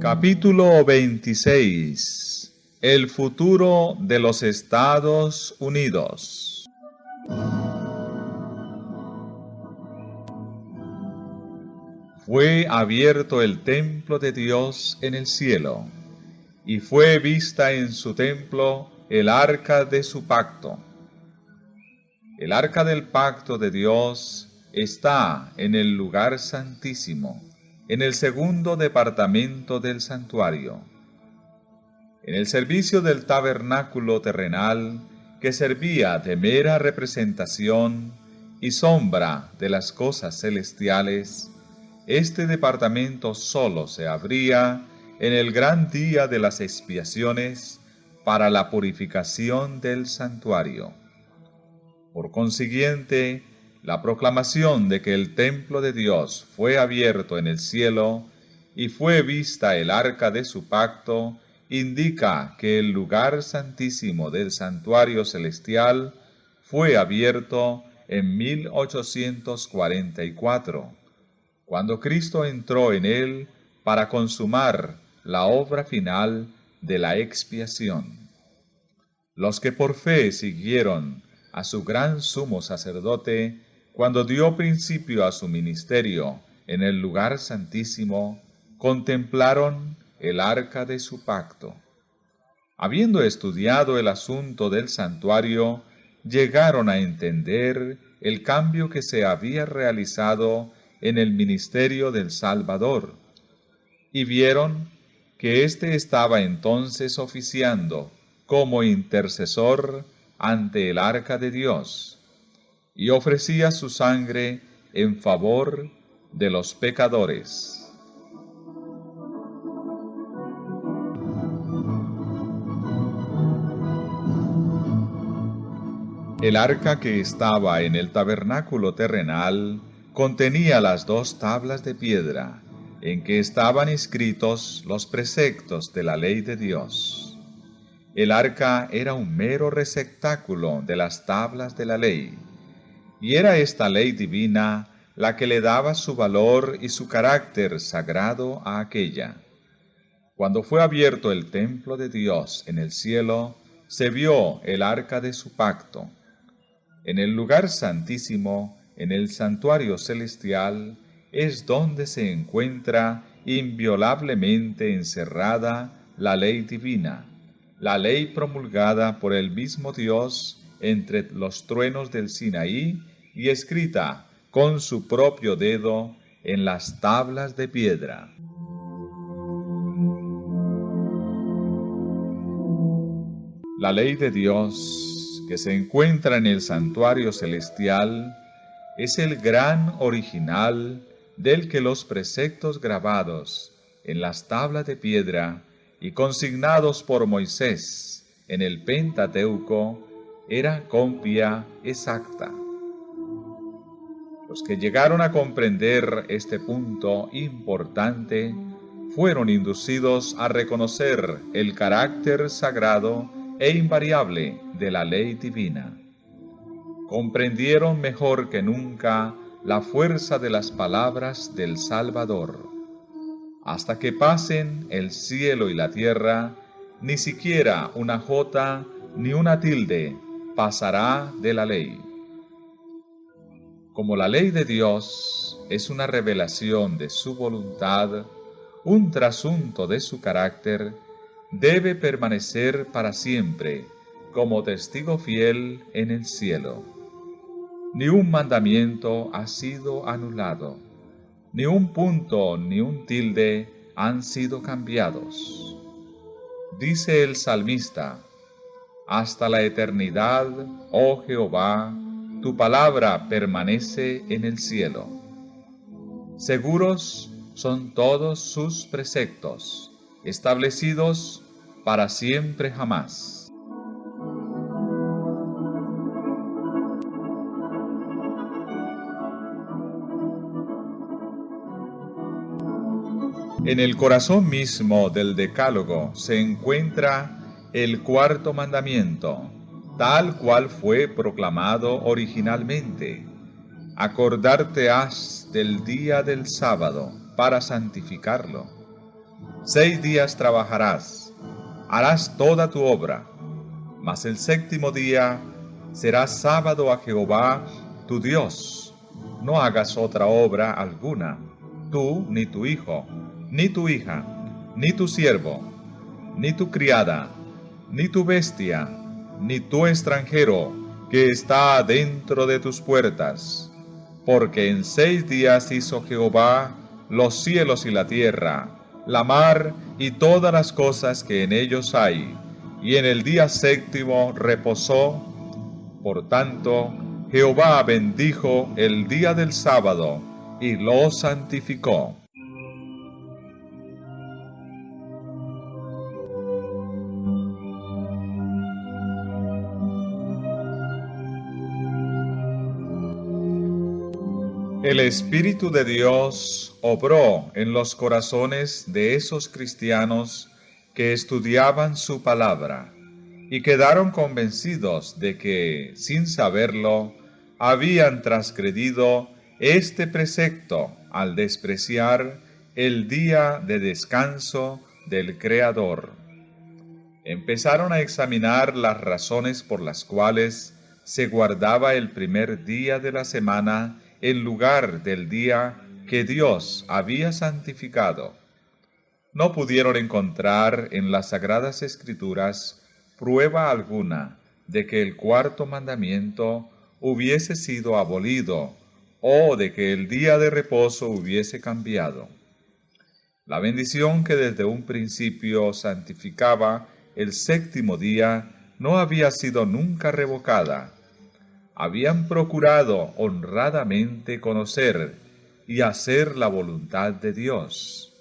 Capítulo 26. El futuro de los Estados Unidos. Fue abierto el templo de Dios en el cielo, y fue vista en su templo el arca de su pacto. El arca del pacto de Dios está en el lugar santísimo, en el segundo departamento del santuario. En el servicio del tabernáculo terrenal, que servía de mera representación y sombra de las cosas celestiales, este departamento solo se abría en el gran día de las expiaciones para la purificación del santuario. Por consiguiente, la proclamación de que el templo de Dios fue abierto en el cielo y fue vista el arca de su pacto indica que el lugar santísimo del santuario celestial fue abierto en 1844, cuando Cristo entró en él para consumar la obra final de la expiación. Los que por fe siguieron a su gran sumo sacerdote, cuando dio principio a su ministerio en el lugar santísimo, contemplaron el arca de su pacto. Habiendo estudiado el asunto del santuario, llegaron a entender el cambio que se había realizado en el ministerio del Salvador, y vieron que éste estaba entonces oficiando como intercesor ante el arca de Dios, y ofrecía su sangre en favor de los pecadores. El arca que estaba en el tabernáculo terrenal contenía las 2 tablas de piedra, en que estaban escritos los preceptos de la ley de Dios. El arca era un mero receptáculo de las tablas de la ley, y era esta ley divina la que le daba su valor y su carácter sagrado a aquella. Cuando fue abierto el templo de Dios en el cielo, se vio el arca de su pacto. En el lugar santísimo, en el santuario celestial, es donde se encuentra inviolablemente encerrada la ley divina, la ley promulgada por el mismo Dios entre los truenos del Sinaí y escrita con su propio dedo en las tablas de piedra. La ley de Dios, que se encuentra en el santuario celestial, es el gran original del que los preceptos grabados en las tablas de piedra y consignados por Moisés en el Pentateuco era copia exacta. Los que llegaron a comprender este punto importante fueron inducidos a reconocer el carácter sagrado e invariable de la ley divina. Comprendieron mejor que nunca la fuerza de las palabras del Salvador. Hasta que pasen el cielo y la tierra, ni siquiera una jota ni una tilde pasará de la ley. Como la ley de Dios es una revelación de su voluntad, un trasunto de su carácter, debe permanecer para siempre como testigo fiel en el cielo. Ni un mandamiento ha sido anulado, ni un punto ni un tilde han sido cambiados. Dice el salmista: hasta la eternidad, oh Jehová, tu palabra permanece en el cielo. Seguros son todos sus preceptos, establecidos para siempre jamás. En el corazón mismo del Decálogo se encuentra el 4º mandamiento, tal cual fue proclamado originalmente: acordarte has del día del sábado para santificarlo. 6 días trabajarás, harás toda tu obra, mas el séptimo día será sábado a Jehová tu Dios. No hagas otra obra alguna, tú, ni tu hijo, ni tu hija, ni tu siervo, ni tu criada, ni tu bestia, ni tu extranjero que está dentro de tus puertas. Porque en 6 días hizo Jehová los cielos y la tierra, la mar y todas las cosas que en ellos hay, y en el día séptimo reposó. Por tanto, Jehová bendijo el día del sábado y lo santificó. El Espíritu de Dios obró en los corazones de esos cristianos que estudiaban su palabra y quedaron convencidos de que, sin saberlo, habían transgredido este precepto al despreciar el día de descanso del Creador. Empezaron a examinar las razones por las cuales se guardaba el primer día de la semana en lugar del día que Dios había santificado. No pudieron encontrar en las Sagradas Escrituras prueba alguna de que el cuarto mandamiento hubiese sido abolido o de que el día de reposo hubiese cambiado. La bendición que desde un principio santificaba el séptimo día no había sido nunca revocada. Habían procurado honradamente conocer y hacer la voluntad de Dios.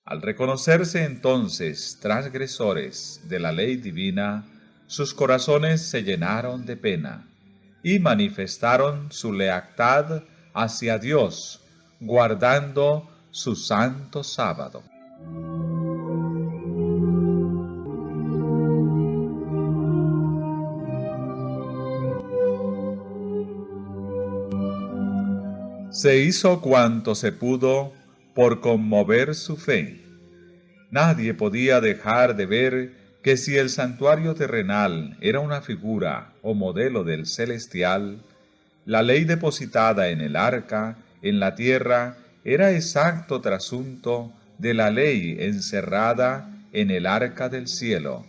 Al reconocerse entonces transgresores de la ley divina, sus corazones se llenaron de pena y manifestaron su lealtad hacia Dios, guardando su santo sábado. Se hizo cuanto se pudo por conmover su fe. Nadie podía dejar de ver que si el santuario terrenal era una figura o modelo del celestial, la ley depositada en el arca, en la tierra, era exacto trasunto de la ley encerrada en el arca del cielo,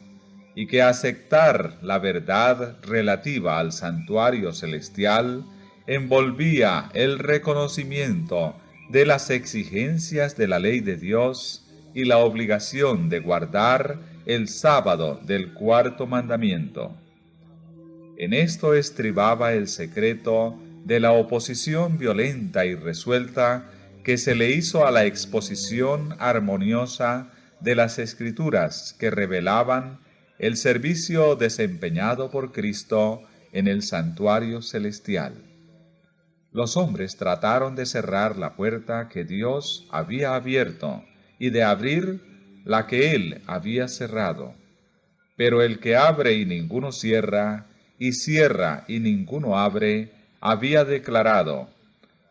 y que aceptar la verdad relativa al santuario celestial envolvía el reconocimiento de las exigencias de la ley de Dios y la obligación de guardar el sábado del cuarto mandamiento. En esto estribaba el secreto de la oposición violenta y resuelta que se le hizo a la exposición armoniosa de las Escrituras que revelaban el servicio desempeñado por Cristo en el santuario celestial. Los hombres trataron de cerrar la puerta que Dios había abierto y de abrir la que Él había cerrado. Pero el que abre y ninguno cierra, y cierra y ninguno abre, había declarado: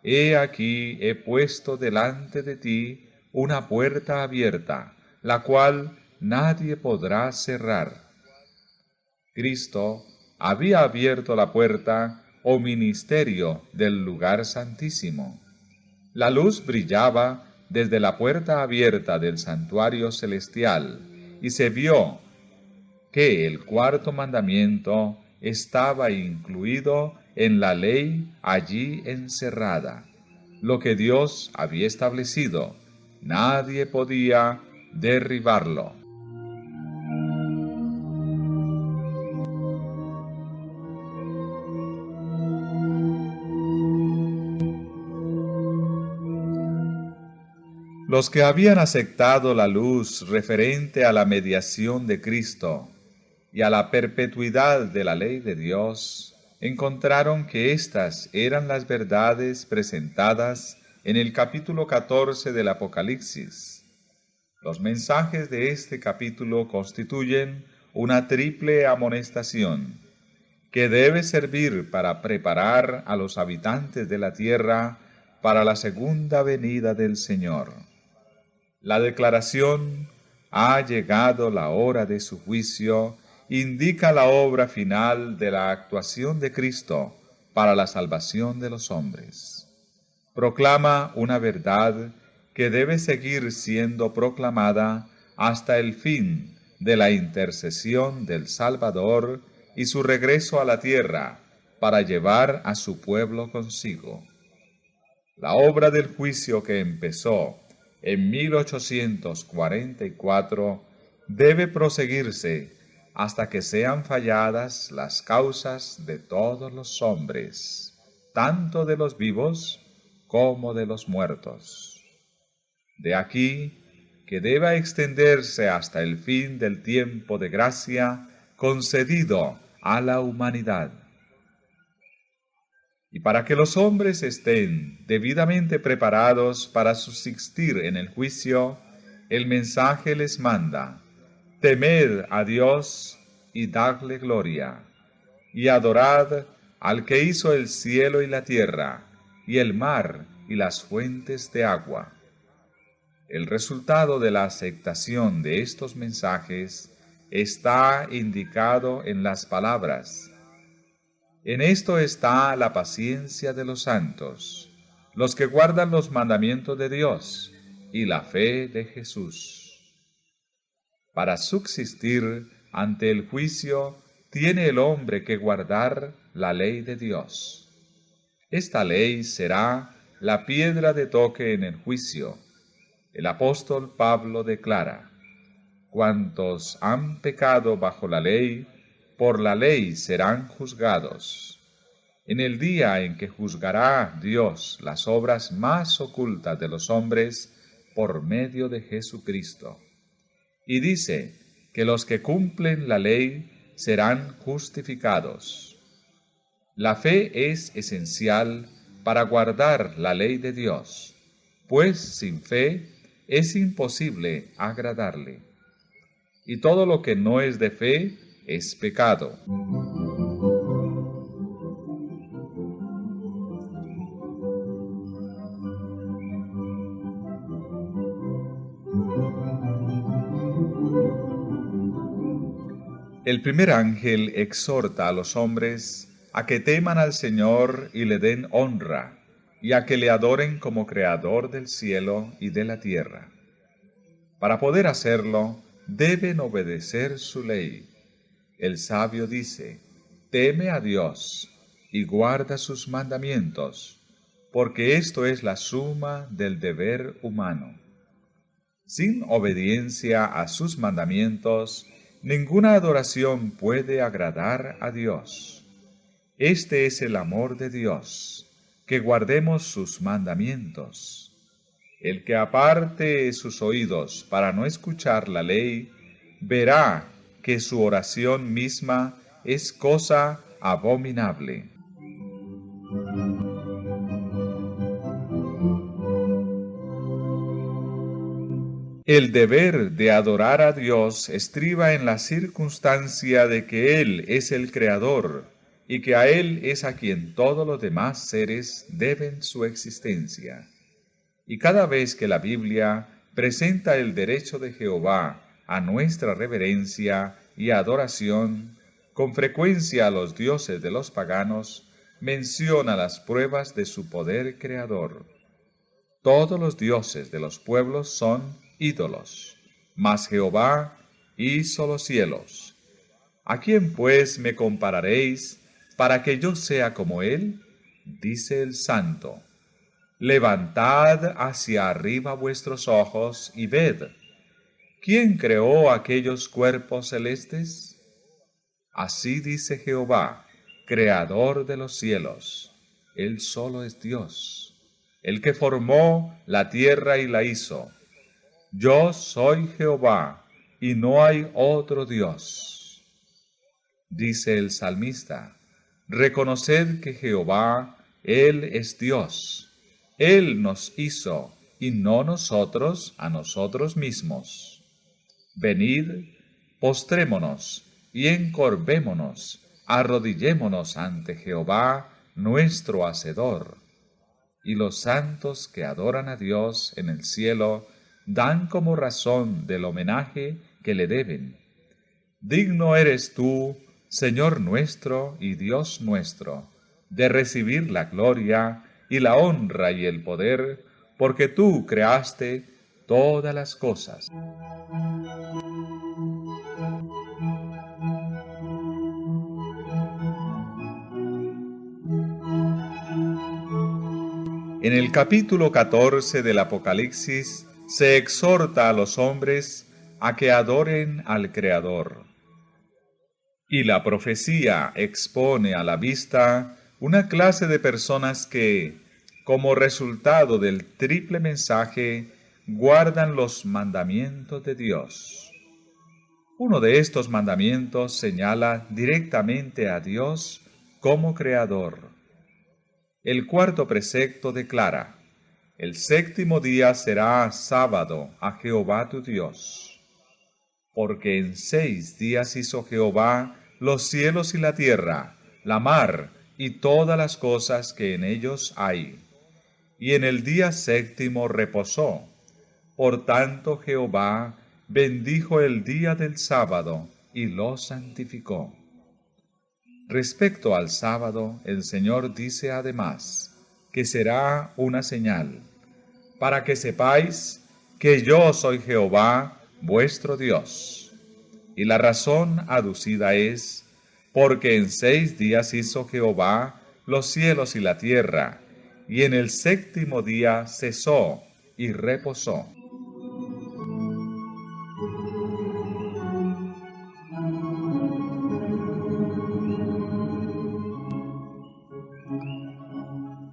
He aquí he puesto delante de ti una puerta abierta, la cual nadie podrá cerrar. Cristo había abierto la puerta o ministerio del lugar santísimo. La luz brillaba desde la puerta abierta del santuario celestial, y se vio que el cuarto mandamiento estaba incluido en la ley allí encerrada. Lo que Dios había establecido, nadie podía derribarlo. Los que habían aceptado la luz referente a la mediación de Cristo y a la perpetuidad de la ley de Dios, encontraron que éstas eran las verdades presentadas en el capítulo 14 del Apocalipsis. Los mensajes de este capítulo constituyen una triple amonestación que debe servir para preparar a los habitantes de la tierra para la segunda venida del Señor. La declaración "ha llegado la hora de su juicio" indica la obra final de la actuación de Cristo para la salvación de los hombres. Proclama una verdad que debe seguir siendo proclamada hasta el fin de la intercesión del Salvador y su regreso a la tierra para llevar a su pueblo consigo. La obra del juicio que empezó en 1844 debe proseguirse hasta que sean falladas las causas de todos los hombres, tanto de los vivos como de los muertos. De aquí que deba extenderse hasta el fin del tiempo de gracia concedido a la humanidad. Y para que los hombres estén debidamente preparados para subsistir en el juicio, el mensaje les manda: temed a Dios y dadle gloria, y adorad al que hizo el cielo y la tierra, y el mar y las fuentes de agua. El resultado de la aceptación de estos mensajes está indicado en las palabras: en esto está la paciencia de los santos, los que guardan los mandamientos de Dios y la fe de Jesús. Para subsistir ante el juicio, tiene el hombre que guardar la ley de Dios. Esta ley será la piedra de toque en el juicio. El apóstol Pablo declara: cuantos han pecado bajo la ley, por la ley serán juzgados. En el día en que juzgará Dios las obras más ocultas de los hombres por medio de Jesucristo. Y dice que los que cumplen la ley serán justificados. La fe es esencial para guardar la ley de Dios, pues sin fe es imposible agradarle. Y todo lo que no es de fe es pecado. El primer ángel exhorta a los hombres a que teman al Señor y le den honra, y a que le adoren como Creador del cielo y de la tierra. Para poder hacerlo, deben obedecer su ley. El sabio dice: teme a Dios y guarda sus mandamientos, porque esto es la suma del deber humano. Sin obediencia a sus mandamientos, ninguna adoración puede agradar a Dios. Este es el amor de Dios, que guardemos sus mandamientos. El que aparte sus oídos para no escuchar la ley, verá que su oración misma es cosa abominable. El deber de adorar a Dios estriba en la circunstancia de que Él es el Creador y que a Él es a quien todos los demás seres deben su existencia. Y cada vez que la Biblia presenta el derecho de Jehová a nuestra reverencia y adoración, con frecuencia a los dioses de los paganos, menciona las pruebas de su poder creador. Todos los dioses de los pueblos son ídolos, mas Jehová hizo los cielos. ¿A quién pues me compararéis para que yo sea como él? Dice el Santo. Levantad hacia arriba vuestros ojos y ved. ¿Quién creó aquellos cuerpos celestes? Así dice Jehová, Creador de los cielos. Él solo es Dios, el que formó la tierra y la hizo. Yo soy Jehová, y no hay otro Dios. Dice el salmista: reconoced que Jehová, Él es Dios. Él nos hizo, y no nosotros a nosotros mismos. Venid, postrémonos, y encorvémonos, arrodillémonos ante Jehová, nuestro Hacedor. Y los santos que adoran a Dios en el cielo dan como razón del homenaje que le deben. Digno eres tú, Señor nuestro y Dios nuestro, de recibir la gloria y la honra y el poder, porque tú creaste todas las cosas. En el capítulo 14 del Apocalipsis se exhorta a los hombres a que adoren al Creador. Y la profecía expone a la vista una clase de personas que, como resultado del triple mensaje, guardan los mandamientos de Dios. Uno de estos mandamientos señala directamente a Dios como Creador. El cuarto precepto declara: el séptimo día será sábado a Jehová tu Dios. Porque en 6 días hizo Jehová los cielos y la tierra, la mar y todas las cosas que en ellos hay. Y en el día séptimo reposó. Por tanto Jehová bendijo el día del sábado y lo santificó. Respecto al sábado, el Señor dice además que será una señal, para que sepáis que yo soy Jehová, vuestro Dios. Y la razón aducida es, porque en 6 días hizo Jehová los cielos y la tierra, y en el séptimo día cesó y reposó.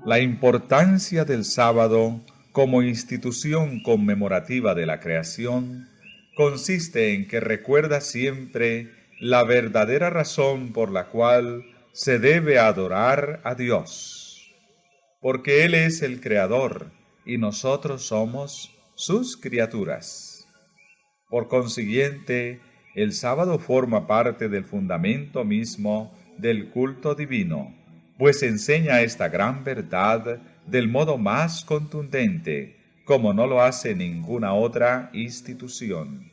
La importancia del sábado como institución conmemorativa de la creación consiste en que recuerda siempre la verdadera razón por la cual se debe adorar a Dios, porque Él es el Creador y nosotros somos sus criaturas. Por consiguiente, el sábado forma parte del fundamento mismo del culto divino, pues enseña esta gran verdad del modo más contundente, como no lo hace ninguna otra institución.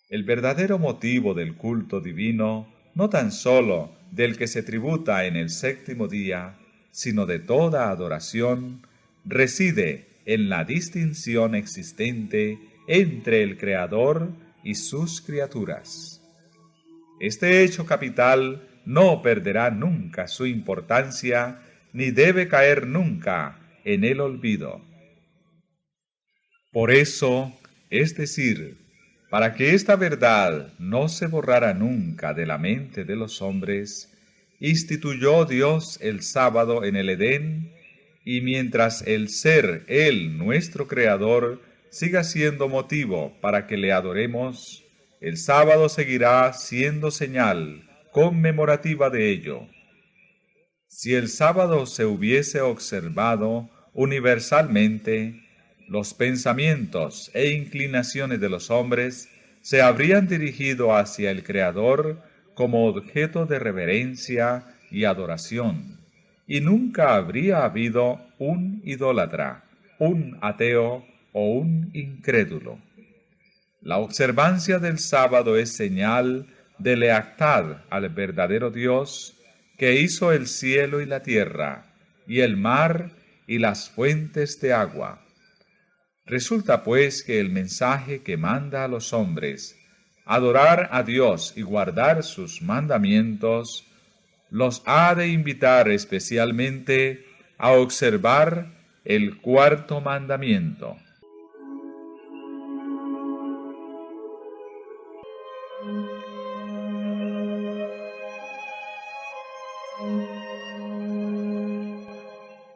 El verdadero motivo del culto divino, no tan sólo del que se tributa en el séptimo día, sino de toda adoración, reside en la distinción existente entre el Creador y sus criaturas. Este hecho capital no perderá nunca su importancia, ni debe caer nunca en el olvido. Por eso, es decir, para que esta verdad no se borrara nunca de la mente de los hombres, instituyó Dios el sábado en el Edén, y mientras el ser Él, nuestro Creador, siga siendo motivo para que le adoremos, el sábado seguirá siendo señal conmemorativa de ello. Si el sábado se hubiese observado universalmente, los pensamientos e inclinaciones de los hombres se habrían dirigido hacia el Creador como objeto de reverencia y adoración, y nunca habría habido un idólatra, un ateo o un incrédulo. La observancia del sábado es señal de lealtad al verdadero Dios, que hizo el cielo y la tierra, y el mar y las fuentes de agua. Resulta pues que el mensaje que manda a los hombres, adorar a Dios y guardar sus mandamientos, los ha de invitar especialmente a observar el cuarto mandamiento.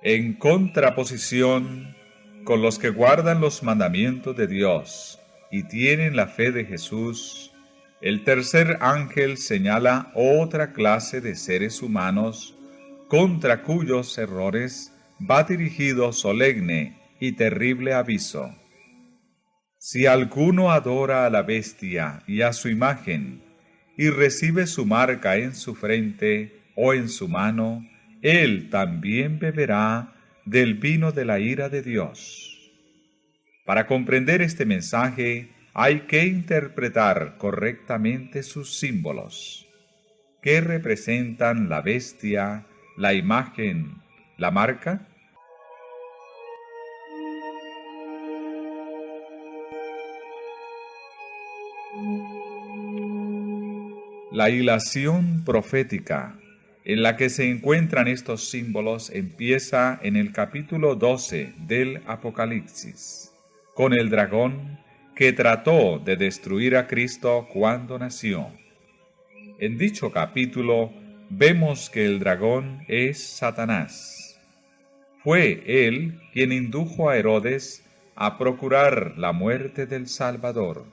En contraposición con los que guardan los mandamientos de Dios y tienen la fe de Jesús, el tercer ángel señala otra clase de seres humanos contra cuyos errores va dirigido solemne y terrible aviso. Si alguno adora a la bestia y a su imagen, y recibe su marca en su frente o en su mano, él también beberá del vino de la ira de Dios. Para comprender este mensaje hay que interpretar correctamente sus símbolos. ¿Qué representan la bestia, la imagen, la marca? La hilación profética en la que se encuentran estos símbolos empieza en el capítulo 12 del Apocalipsis, con el dragón que trató de destruir a Cristo cuando nació. En dicho capítulo vemos que el dragón es Satanás. Fue él quien indujo a Herodes a procurar la muerte del Salvador.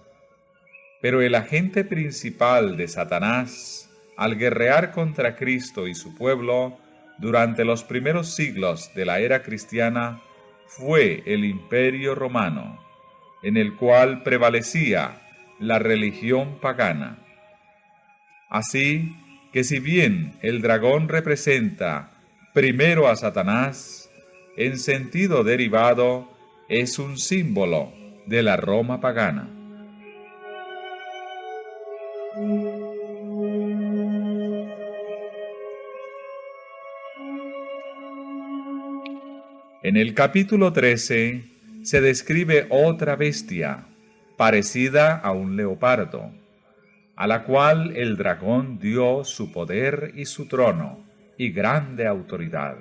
Pero el agente principal de Satanás, al guerrear contra Cristo y su pueblo durante los primeros siglos de la era cristiana, fue el Imperio Romano, en el cual prevalecía la religión pagana. Así que si bien el dragón representa primero a Satanás, en sentido derivado es un símbolo de la Roma pagana. En el capítulo 13 se describe otra bestia, parecida a un leopardo, a la cual el dragón dio su poder y su trono y grande autoridad.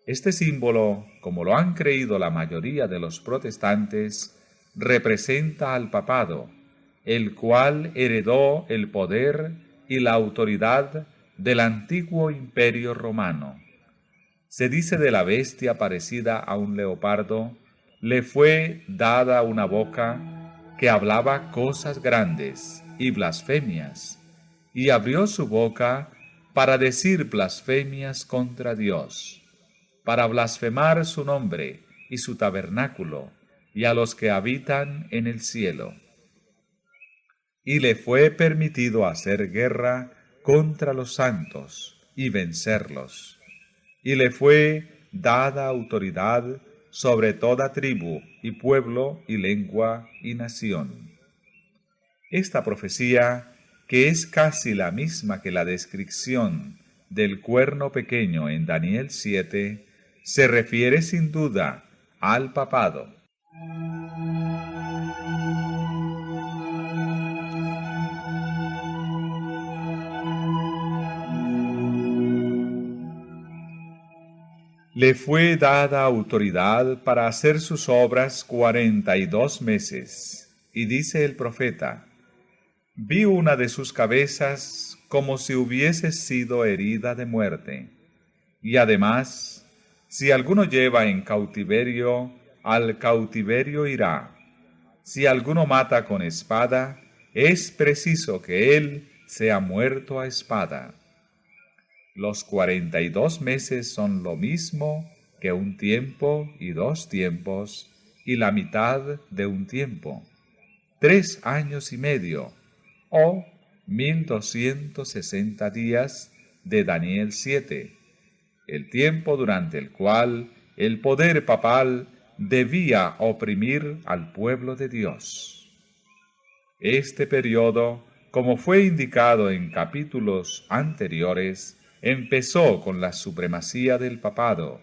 Este símbolo, como lo han creído la mayoría de los protestantes, representa al papado, el cual heredó el poder y la autoridad del antiguo imperio romano. Se dice de la bestia parecida a un leopardo, le fue dada una boca que hablaba cosas grandes y blasfemias, y abrió su boca para decir blasfemias contra Dios, para blasfemar su nombre y su tabernáculo, y a los que habitan en el cielo. Y le fue permitido hacer guerra contra los santos y vencerlos. Y le fue dada autoridad sobre toda tribu y pueblo y lengua y nación. Esta profecía, que es casi la misma que la descripción del cuerno pequeño en Daniel 7, se refiere sin duda al papado. Le fue dada autoridad para hacer sus obras 42 meses, y dice el profeta: vi una de sus cabezas como si hubiese sido herida de muerte. Y además, si alguno lleva en cautiverio, al cautiverio irá. Si alguno mata con espada, es preciso que él sea muerto a espada. Los 42 meses son lo mismo que un tiempo y 2 tiempos, y la mitad de un tiempo, 3 años y medio, o 1260 días de Daniel 7, el tiempo durante el cual el poder papal debía oprimir al pueblo de Dios. Este periodo, como fue indicado en capítulos anteriores, empezó con la supremacía del papado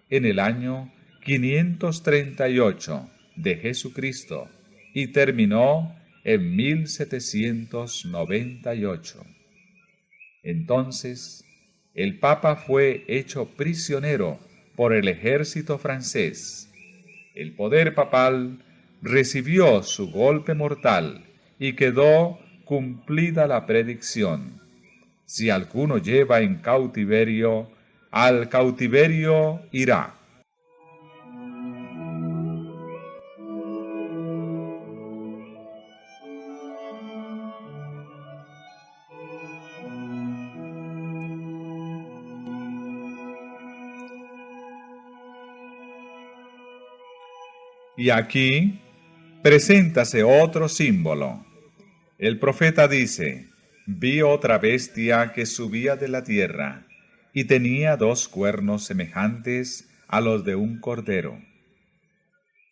en el año 538 de Jesucristo y terminó en 1798. Entonces, el Papa fue hecho prisionero por el ejército francés. El poder papal recibió su golpe mortal y quedó cumplida la predicción: si alguno lleva en cautiverio, al cautiverio irá. Y aquí preséntase otro símbolo. El profeta dice: vi otra bestia que subía de la tierra, y tenía 2 cuernos semejantes a los de un cordero.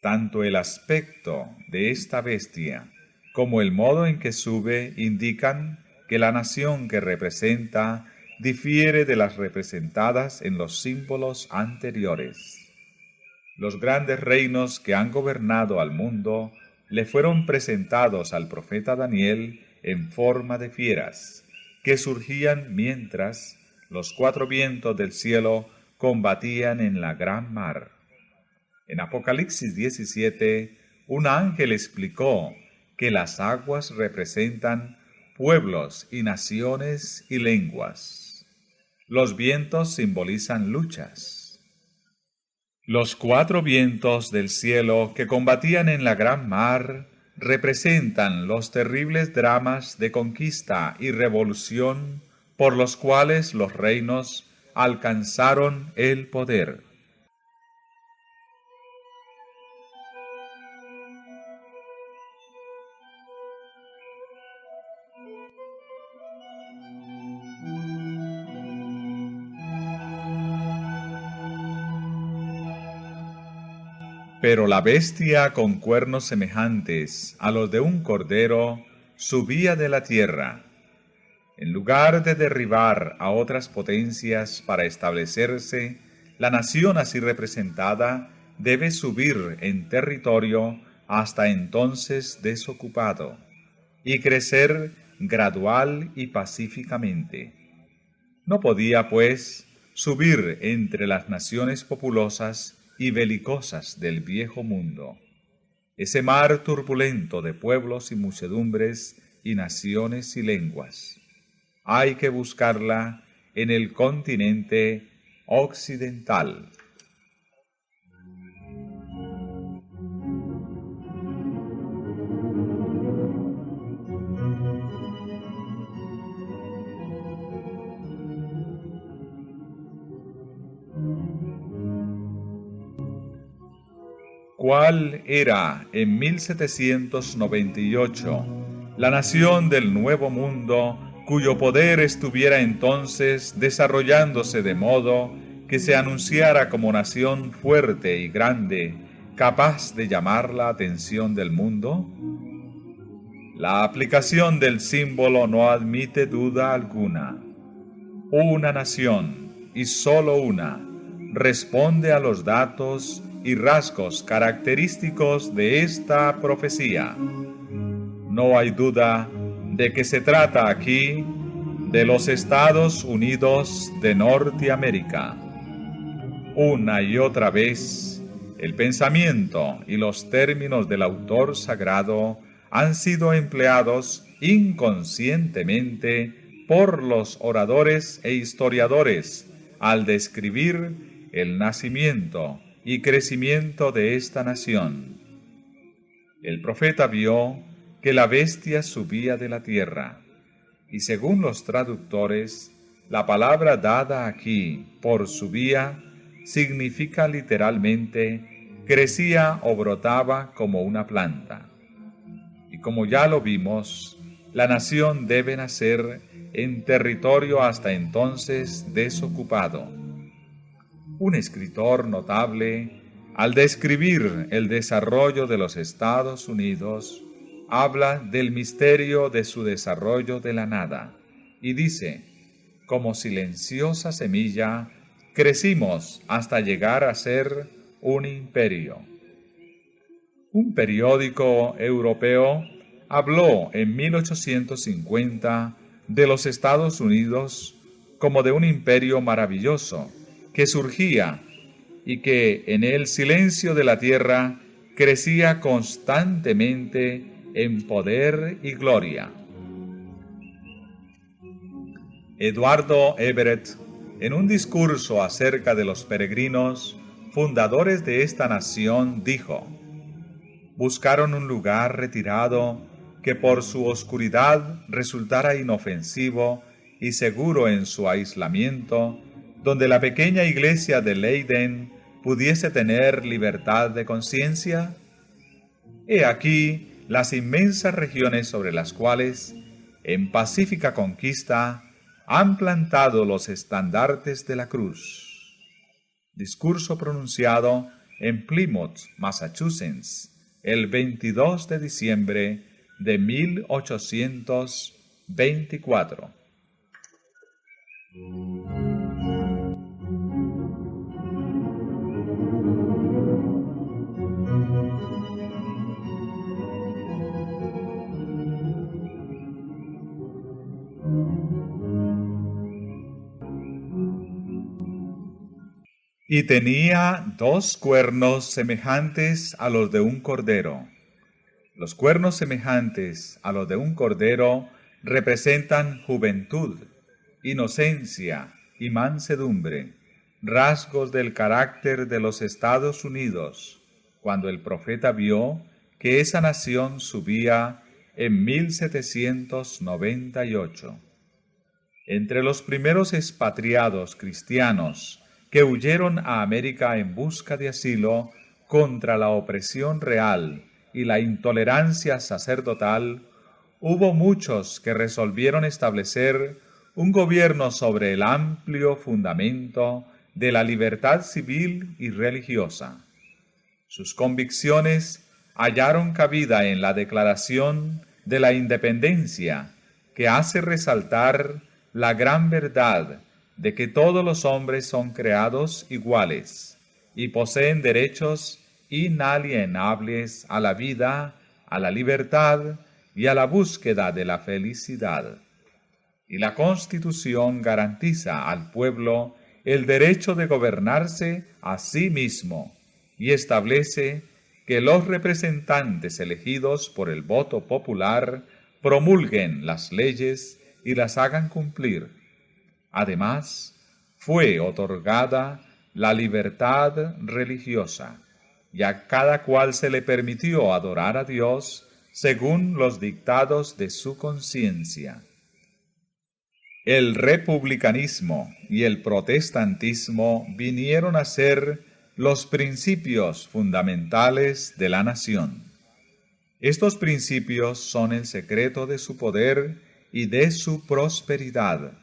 Tanto el aspecto de esta bestia como el modo en que sube indican que la nación que representa difiere de las representadas en los símbolos anteriores. Los grandes reinos que han gobernado al mundo le fueron presentados al profeta Daniel en forma de fieras, que surgían mientras los cuatro vientos del cielo combatían en la gran mar. En Apocalipsis 17, un ángel explicó que las aguas representan pueblos y naciones y lenguas. Los vientos simbolizan luchas. Los cuatro vientos del cielo que combatían en la gran mar representan los terribles dramas de conquista y revolución por los cuales los reinos alcanzaron el poder. Pero la bestia con cuernos semejantes a los de un cordero subía de la tierra. En lugar de derribar a otras potencias para establecerse, la nación así representada debe subir en territorio hasta entonces desocupado y crecer gradual y pacíficamente. No podía, pues, subir entre las naciones populosas y belicosas del viejo mundo, ese mar turbulento de pueblos y muchedumbres y naciones y lenguas. Hay que buscarla en el continente occidental. ¿Cuál era en 1798 la nación del Nuevo Mundo cuyo poder estuviera entonces desarrollándose de modo que se anunciara como nación fuerte y grande, capaz de llamar la atención del mundo? La aplicación del símbolo no admite duda alguna. Una nación, y sólo una, responde a los datos y rasgos característicos de esta profecía. No hay duda de que se trata aquí de los Estados Unidos de Norteamérica. Una y otra vez, el pensamiento y los términos del autor sagrado han sido empleados inconscientemente por los oradores e historiadores al describir el nacimiento y crecimiento de esta nación. El profeta vio que la bestia subía de la tierra, y según los traductores, la palabra dada aquí por subía significa literalmente crecía o brotaba como una planta. Y como ya lo vimos, la nación debe nacer en territorio hasta entonces desocupado. Un escritor notable, al describir el desarrollo de los Estados Unidos, habla del misterio de su desarrollo de la nada, y dice, como silenciosa semilla, crecimos hasta llegar a ser un imperio. Un periódico europeo habló en 1850 de los Estados Unidos como de un imperio maravilloso que surgía y que en el silencio de la tierra crecía constantemente en poder y gloria. Eduardo Everett, en un discurso acerca de los peregrinos, fundadores de esta nación, dijo: buscaron un lugar retirado que por su oscuridad resultara inofensivo y seguro en su aislamiento, donde la pequeña iglesia de Leiden pudiese tener libertad de conciencia. He aquí las inmensas regiones sobre las cuales, en pacífica conquista, han plantado los estandartes de la cruz. Discurso pronunciado en Plymouth, Massachusetts, el 22 de diciembre de 1824. Y tenía 2 cuernos semejantes a los de un cordero. Los cuernos semejantes a los de un cordero representan juventud, inocencia y mansedumbre, rasgos del carácter de los Estados Unidos, cuando el profeta vio que esa nación subía en 1798. Entre los primeros expatriados cristianos que huyeron a América en busca de asilo contra la opresión real y la intolerancia sacerdotal, hubo muchos que resolvieron establecer un gobierno sobre el amplio fundamento de la libertad civil y religiosa. Sus convicciones hallaron cabida en la Declaración de la Independencia, que hace resaltar la gran verdad de que todos los hombres son creados iguales y poseen derechos inalienables a la vida, a la libertad y a la búsqueda de la felicidad. Y la Constitución garantiza al pueblo el derecho de gobernarse a sí mismo y establece que los representantes elegidos por el voto popular promulguen las leyes y las hagan cumplir. Además, fue otorgada la libertad religiosa, y a cada cual se le permitió adorar a Dios según los dictados de su conciencia. El republicanismo y el protestantismo vinieron a ser los principios fundamentales de la nación. Estos principios son el secreto de su poder y de su prosperidad.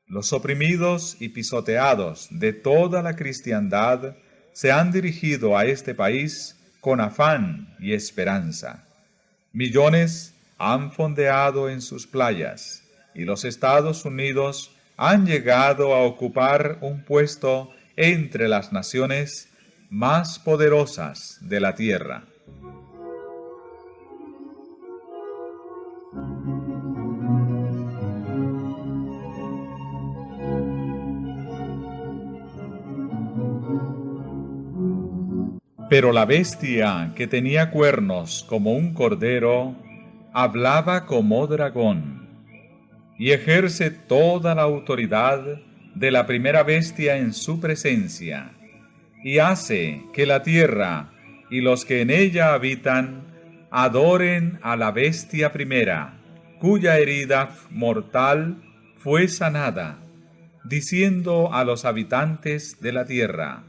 Los oprimidos y pisoteados de toda la cristiandad se han dirigido a este país con afán y esperanza. Millones han fondeado en sus playas, y los Estados Unidos han llegado a ocupar un puesto entre las naciones más poderosas de la tierra. Pero la bestia que tenía cuernos como un cordero, hablaba como dragón, y ejerce toda la autoridad de la primera bestia en su presencia, y hace que la tierra y los que en ella habitan adoren a la bestia primera, cuya herida mortal fue sanada, diciendo a los habitantes de la tierra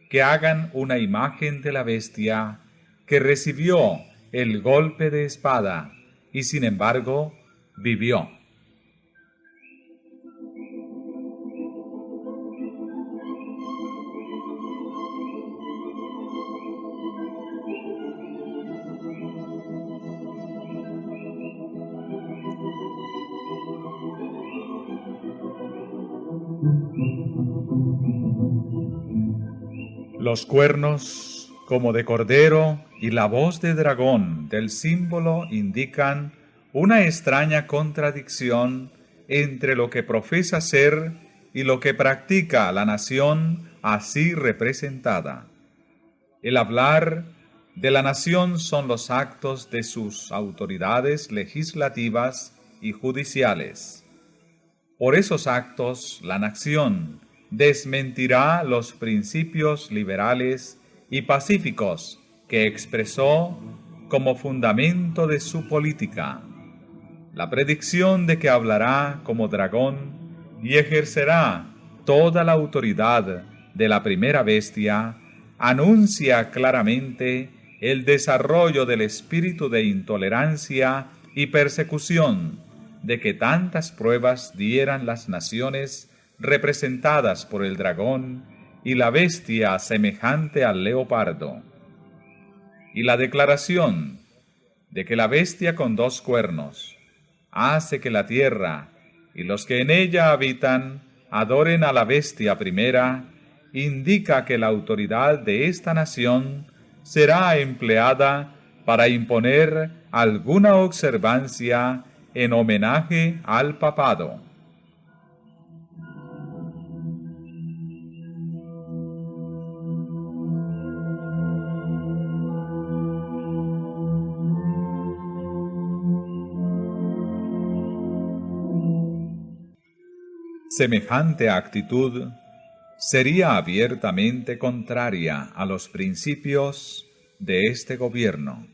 que hagan una imagen de la bestia que recibió el golpe de espada y sin embargo vivió. Los cuernos como de cordero y la voz de dragón del símbolo indican una extraña contradicción entre lo que profesa ser y lo que practica la nación así representada. El hablar de la nación son los actos de sus autoridades legislativas y judiciales. Por esos actos, la nación desmentirá los principios liberales y pacíficos que expresó como fundamento de su política. La predicción de que hablará como dragón y ejercerá toda la autoridad de la primera bestia anuncia claramente el desarrollo del espíritu de intolerancia y persecución de que tantas pruebas dieran las naciones representadas por el dragón y la bestia semejante al leopardo. Y la declaración de que la bestia con 2 cuernos hace que la tierra y los que en ella habitan adoren a la bestia primera, indica que la autoridad de esta nación será empleada para imponer alguna observancia en homenaje al papado. Semejante actitud sería abiertamente contraria a los principios de este gobierno,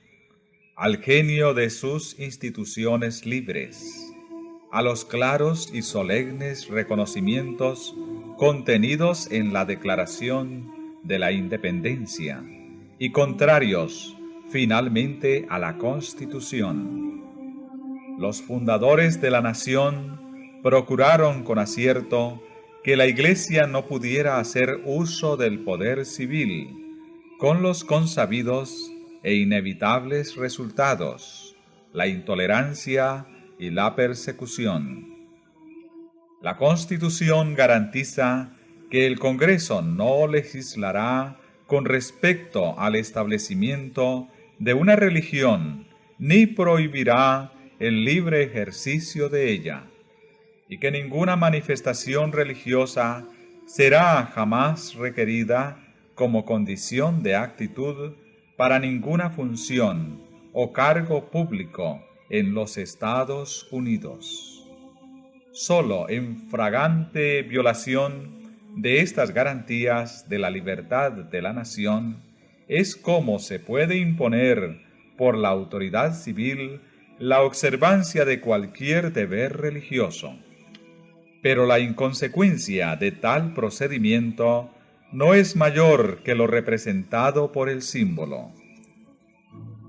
al genio de sus instituciones libres, a los claros y solemnes reconocimientos contenidos en la Declaración de la Independencia y contrarios finalmente a la Constitución. Los fundadores de la nación procuraron con acierto que la Iglesia no pudiera hacer uso del poder civil, con los consabidos e inevitables resultados, la intolerancia y la persecución. La Constitución garantiza que el Congreso no legislará con respecto al establecimiento de una religión, ni prohibirá el libre ejercicio de ella, y que ninguna manifestación religiosa será jamás requerida como condición de actitud para ninguna función o cargo público en los Estados Unidos. Solo en flagrante violación de estas garantías de la libertad de la nación es como se puede imponer por la autoridad civil la observancia de cualquier deber religioso. Pero la inconsecuencia de tal procedimiento no es mayor que lo representado por el símbolo.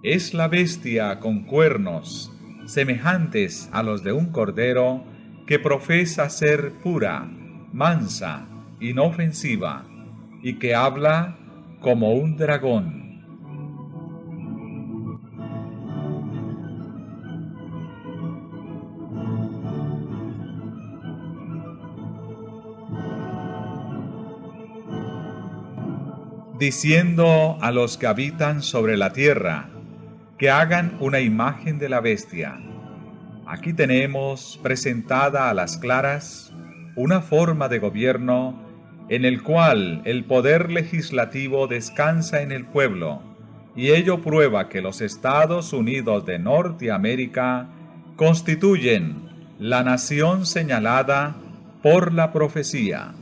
Es la bestia con cuernos semejantes a los de un cordero que profesa ser pura, mansa, inofensiva, y que habla como un dragón. Diciendo a los que habitan sobre la tierra que hagan una imagen de la bestia. Aquí tenemos presentada a las claras una forma de gobierno en el cual el poder legislativo descansa en el pueblo, y ello prueba que los Estados Unidos de Norteamérica constituyen la nación señalada por la profecía.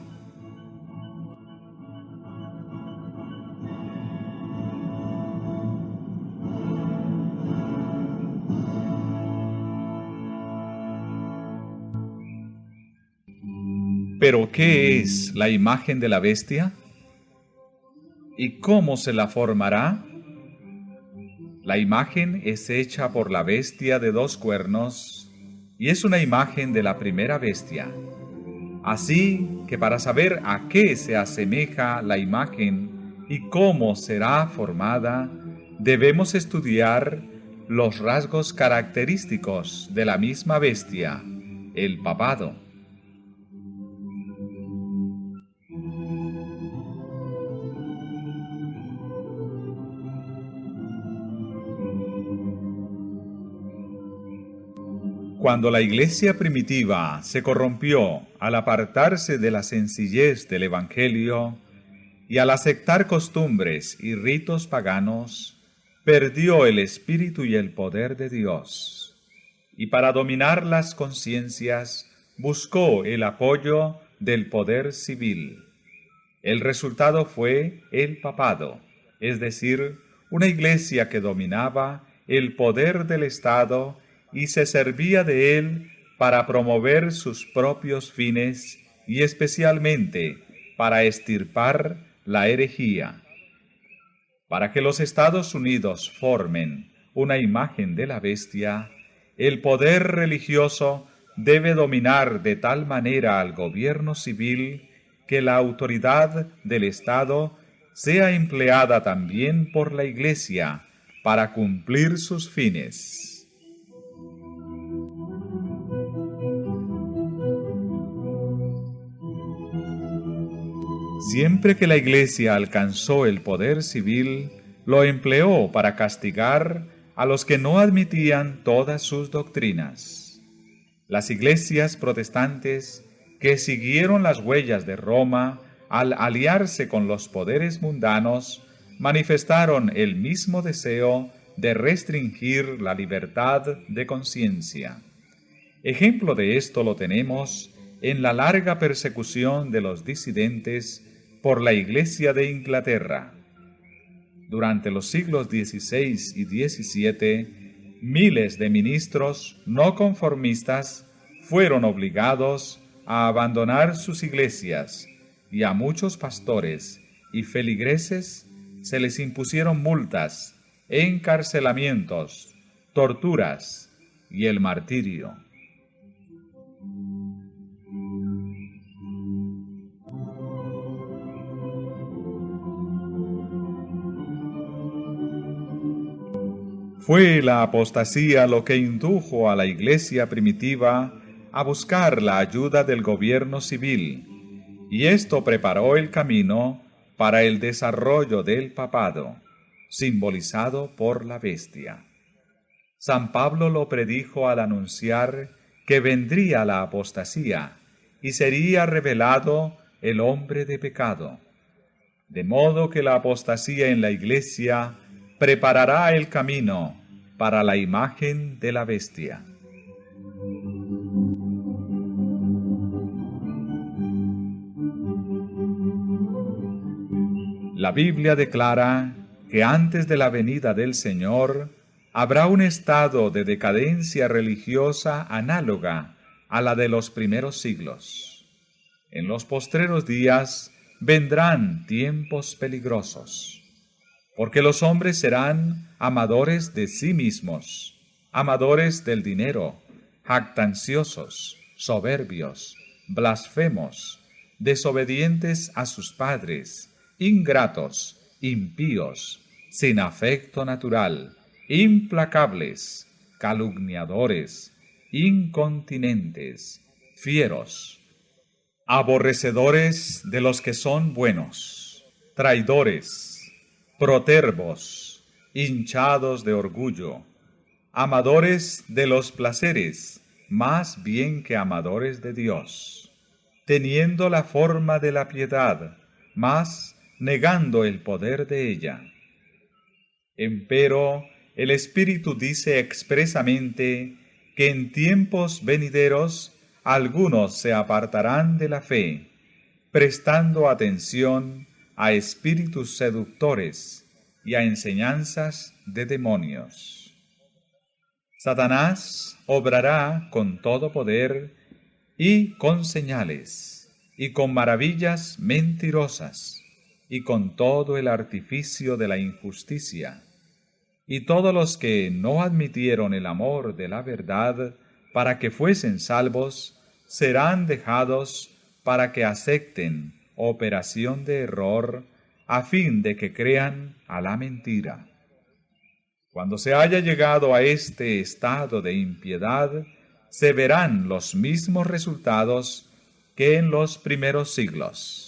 ¿Pero qué es la imagen de la bestia? ¿Y cómo se la formará? La imagen es hecha por la bestia de 2 cuernos y es una imagen de la primera bestia. Así que para saber a qué se asemeja la imagen y cómo será formada, debemos estudiar los rasgos característicos de la misma bestia, el papado. Cuando la iglesia primitiva se corrompió al apartarse de la sencillez del Evangelio y al aceptar costumbres y ritos paganos, perdió el espíritu y el poder de Dios. Y para dominar las conciencias, buscó el apoyo del poder civil. El resultado fue el papado, es decir, una iglesia que dominaba el poder del Estado y se servía de él para promover sus propios fines y especialmente para extirpar la herejía. Para que los Estados Unidos formen una imagen de la bestia, el poder religioso debe dominar de tal manera al gobierno civil que la autoridad del Estado sea empleada también por la Iglesia para cumplir sus fines. Siempre que la Iglesia alcanzó el poder civil, lo empleó para castigar a los que no admitían todas sus doctrinas. Las iglesias protestantes que siguieron las huellas de Roma al aliarse con los poderes mundanos, manifestaron el mismo deseo de restringir la libertad de conciencia. Ejemplo de esto lo tenemos en la larga persecución de los disidentes por la Iglesia de Inglaterra. Durante los siglos XVI y XVII, miles de ministros no conformistas fueron obligados a abandonar sus iglesias, y a muchos pastores y feligreses se les impusieron multas, encarcelamientos, torturas y el martirio. Fue la apostasía lo que indujo a la Iglesia primitiva a buscar la ayuda del gobierno civil, y esto preparó el camino para el desarrollo del papado, simbolizado por la bestia. San Pablo lo predijo al anunciar que vendría la apostasía y sería revelado el hombre de pecado. De modo que la apostasía en la Iglesia preparará el camino para la imagen de la bestia. La Biblia declara que antes de la venida del Señor habrá un estado de decadencia religiosa análoga a la de los primeros siglos. En los postreros días vendrán tiempos peligrosos, porque los hombres serán amadores de sí mismos, amadores del dinero, jactanciosos, soberbios, blasfemos, desobedientes a sus padres, ingratos, impíos, sin afecto natural, implacables, calumniadores, incontinentes, fieros, aborrecedores de los que son buenos, traidores, protervos, hinchados de orgullo, amadores de los placeres, más bien que amadores de Dios, teniendo la forma de la piedad, mas negando el poder de ella. Empero, el Espíritu dice expresamente que en tiempos venideros algunos se apartarán de la fe, prestando atención a espíritus seductores y a enseñanzas de demonios. Satanás obrará con todo poder y con señales, y con maravillas mentirosas, y con todo el artificio de la injusticia. Y todos los que no admitieron el amor de la verdad para que fuesen salvos, serán dejados para que acepten operación de error, a fin de que crean a la mentira. Cuando se haya llegado a este estado de impiedad, se verán los mismos resultados que en los primeros siglos.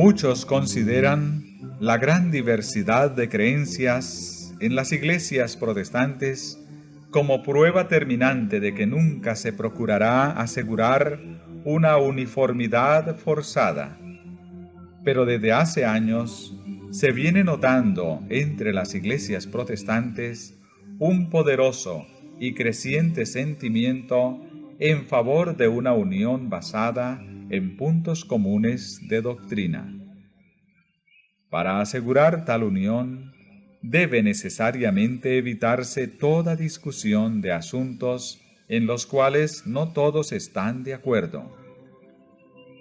Muchos consideran la gran diversidad de creencias en las iglesias protestantes como prueba terminante de que nunca se procurará asegurar una uniformidad forzada. Pero desde hace años se viene notando entre las iglesias protestantes un poderoso y creciente sentimiento en favor de una unión basada en puntos comunes de doctrina. Para asegurar tal unión, debe necesariamente evitarse toda discusión de asuntos en los cuales no todos están de acuerdo.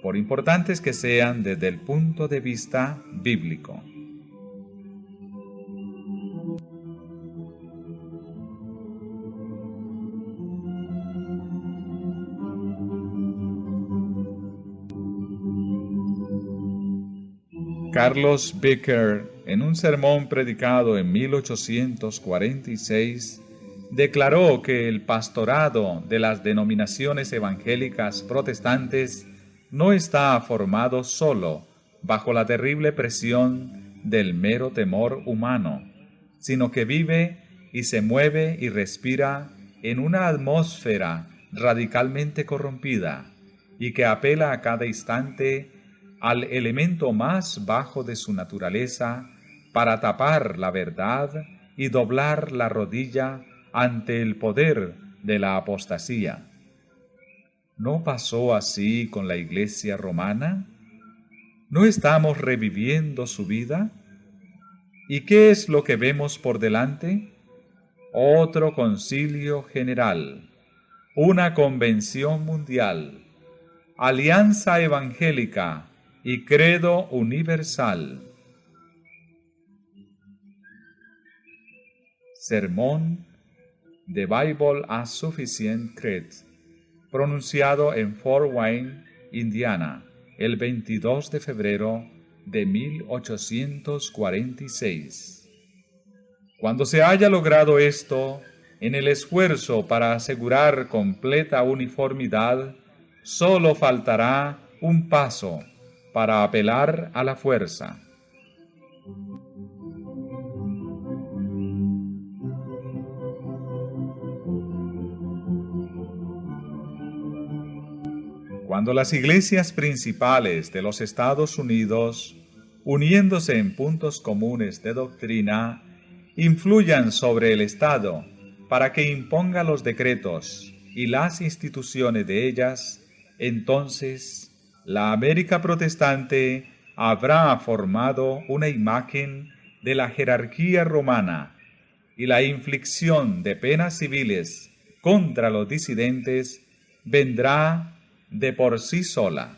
por importantes que sean desde el punto de vista bíblico. Carlos Becker, en un sermón predicado en 1846, declaró que el pastorado de las denominaciones evangélicas protestantes no está formado solo bajo la terrible presión del mero temor humano, sino que vive y se mueve y respira en una atmósfera radicalmente corrompida y que apela a cada instante al elemento más bajo de su naturaleza para tapar la verdad y doblar la rodilla ante el poder de la apostasía. ¿No pasó así con la Iglesia romana? ¿No estamos reviviendo su vida? ¿Y qué es lo que vemos por delante? Otro concilio general, una convención mundial, alianza evangélica y credo universal. Sermón The Bible as Sufficient Creed, pronunciado en Fort Wayne, Indiana, el 22 de febrero de 1846. Cuando se haya logrado esto, en el esfuerzo para asegurar completa uniformidad, solo faltará un paso para apelar a la fuerza. Cuando las iglesias principales de los Estados Unidos, uniéndose en puntos comunes de doctrina, influyan sobre el Estado para que imponga los decretos y las instituciones de ellas, entonces la América protestante habrá formado una imagen de la jerarquía romana y la inflicción de penas civiles contra los disidentes vendrá de por sí sola.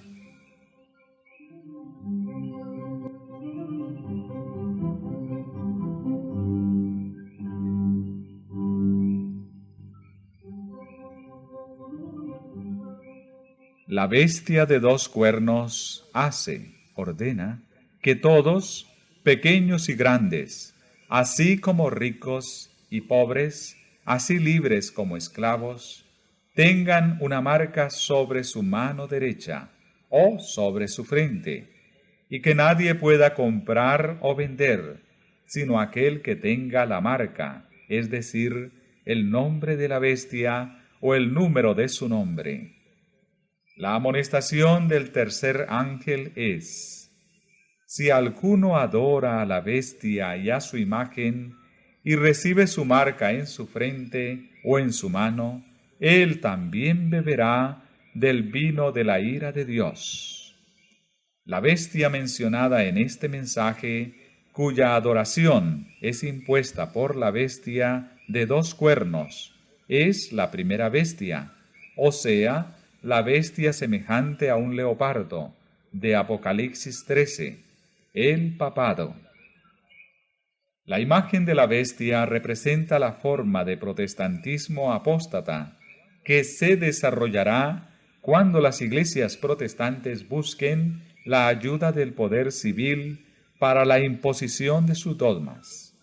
La bestia de dos cuernos ordena, que todos, pequeños y grandes, así como ricos y pobres, así libres como esclavos, tengan una marca sobre su mano derecha o sobre su frente, y que nadie pueda comprar o vender, sino aquel que tenga la marca, es decir, el nombre de la bestia o el número de su nombre. La amonestación del tercer ángel es: si alguno adora a la bestia y a su imagen, y recibe su marca en su frente o en su mano, él también beberá del vino de la ira de Dios. La bestia mencionada en este mensaje, cuya adoración es impuesta por la bestia de dos cuernos, es la primera bestia, o sea, la bestia semejante a un leopardo, de Apocalipsis 13, el papado. La imagen de la bestia representa la forma de protestantismo apóstata que se desarrollará cuando las iglesias protestantes busquen la ayuda del poder civil para la imposición de sus dogmas.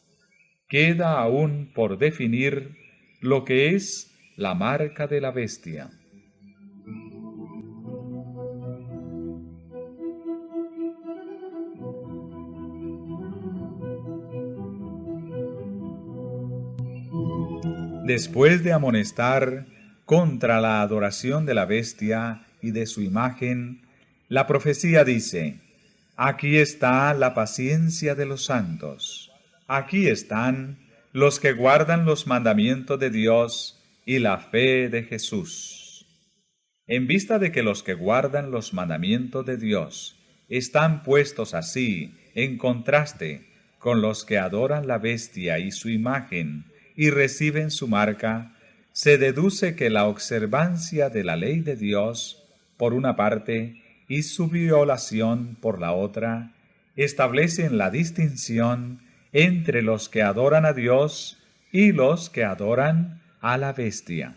Queda aún por definir lo que es la marca de la bestia. Después de amonestar contra la adoración de la bestia y de su imagen, la profecía dice: aquí está la paciencia de los santos, aquí están los que guardan los mandamientos de Dios y la fe de Jesús. En vista de que los que guardan los mandamientos de Dios están puestos así en contraste con los que adoran la bestia y su imagen y reciben su marca, se deduce que la observancia de la ley de Dios, por una parte, y su violación por la otra, establecen la distinción entre los que adoran a Dios y los que adoran a la bestia.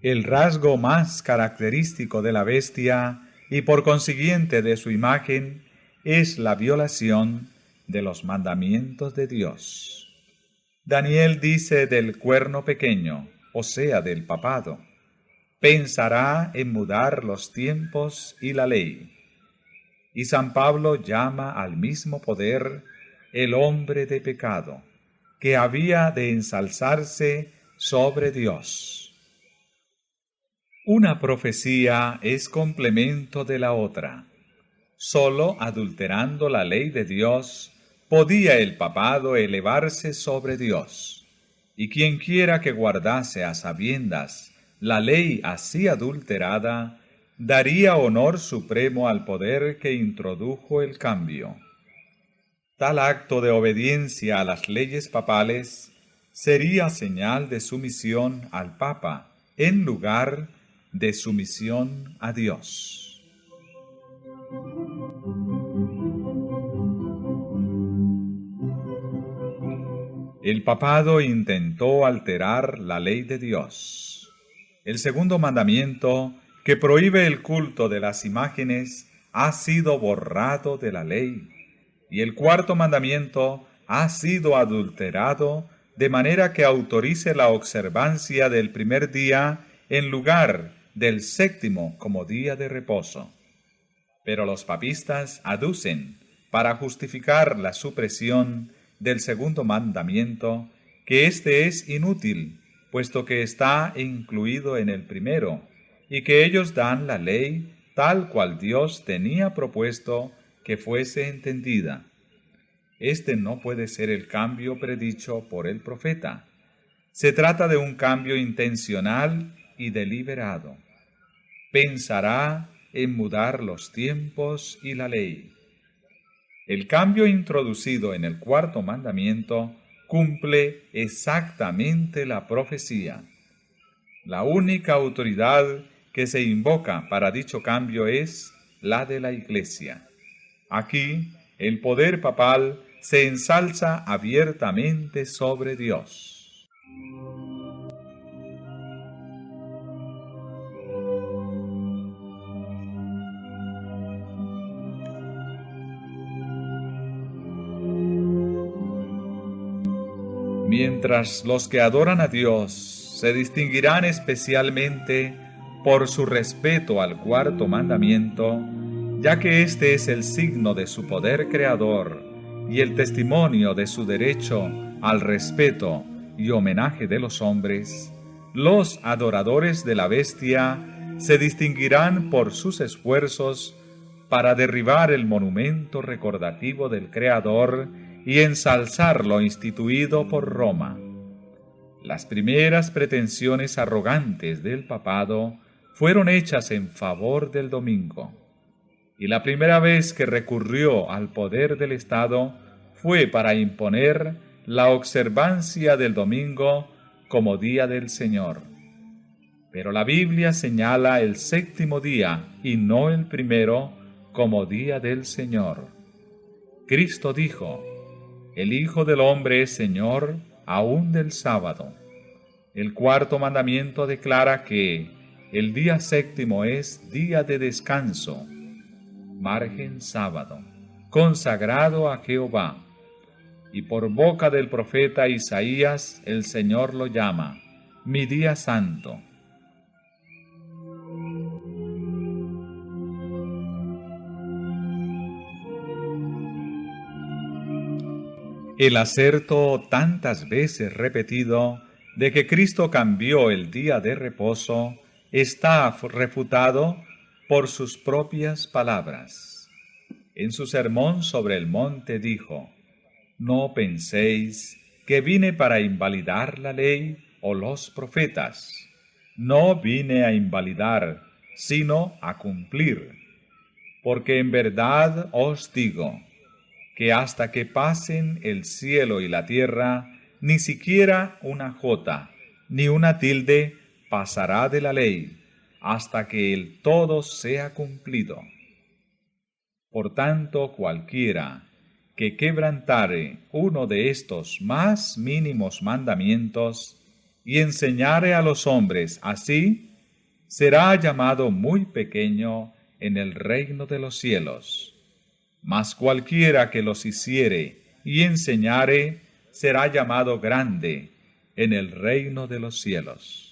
El rasgo más característico de la bestia y por consiguiente de su imagen es la violación de los mandamientos de Dios. Daniel dice del cuerno pequeño, o sea, del papado: pensará en mudar los tiempos y la ley. Y San Pablo llama al mismo poder el hombre de pecado, que había de ensalzarse sobre Dios. Una profecía es complemento de la otra. Solo adulterando la ley de Dios podía el papado elevarse sobre Dios. Y quienquiera que guardase a sabiendas la ley así adulterada, daría honor supremo al poder que introdujo el cambio. Tal acto de obediencia a las leyes papales sería señal de sumisión al Papa, en lugar de sumisión a Dios. El papado intentó alterar la ley de Dios. El segundo mandamiento, que prohíbe el culto de las imágenes, ha sido borrado de la ley, y el cuarto mandamiento ha sido adulterado de manera que autorice la observancia del primer día en lugar del séptimo como día de reposo. Pero los papistas aducen, para justificar la supresión del segundo mandamiento, que éste es inútil, puesto que está incluido en el primero, y que ellos dan la ley tal cual Dios tenía propuesto que fuese entendida. Este no puede ser el cambio predicho por el profeta. Se trata de un cambio intencional y deliberado. Pensará en mudar los tiempos y la ley. El cambio introducido en el cuarto mandamiento cumple exactamente la profecía. La única autoridad que se invoca para dicho cambio es la de la Iglesia. Aquí, el poder papal se ensalza abiertamente sobre Dios. Mientras los que adoran a Dios se distinguirán especialmente por su respeto al cuarto mandamiento, ya que este es el signo de su poder creador y el testimonio de su derecho al respeto y homenaje de los hombres, los adoradores de la bestia se distinguirán por sus esfuerzos para derribar el monumento recordativo del Creador y ensalzar lo instituido por Roma. Las primeras pretensiones arrogantes del papado fueron hechas en favor del domingo, y la primera vez que recurrió al poder del Estado fue para imponer la observancia del domingo como día del Señor. Pero la Biblia señala el séptimo día y no el primero como día del Señor. Cristo dijo: el Hijo del Hombre es Señor aún del sábado. El cuarto mandamiento declara que el día séptimo es día de descanso, margen sábado, consagrado a Jehová. Y por boca del profeta Isaías el Señor lo llama mi día santo. El acerto tantas veces repetido de que Cristo cambió el día de reposo está refutado por sus propias palabras. En su sermón sobre el monte dijo: no penséis que vine para invalidar la ley o los profetas. No vine a invalidar, sino a cumplir. Porque en verdad os digo que hasta que pasen el cielo y la tierra, ni siquiera una jota, ni una tilde pasará de la ley, hasta que el todo sea cumplido. Por tanto, cualquiera que quebrantare uno de estos más mínimos mandamientos y enseñare a los hombres así, será llamado muy pequeño en el reino de los cielos. Mas cualquiera que los hiciere y enseñare, será llamado grande en el reino de los cielos.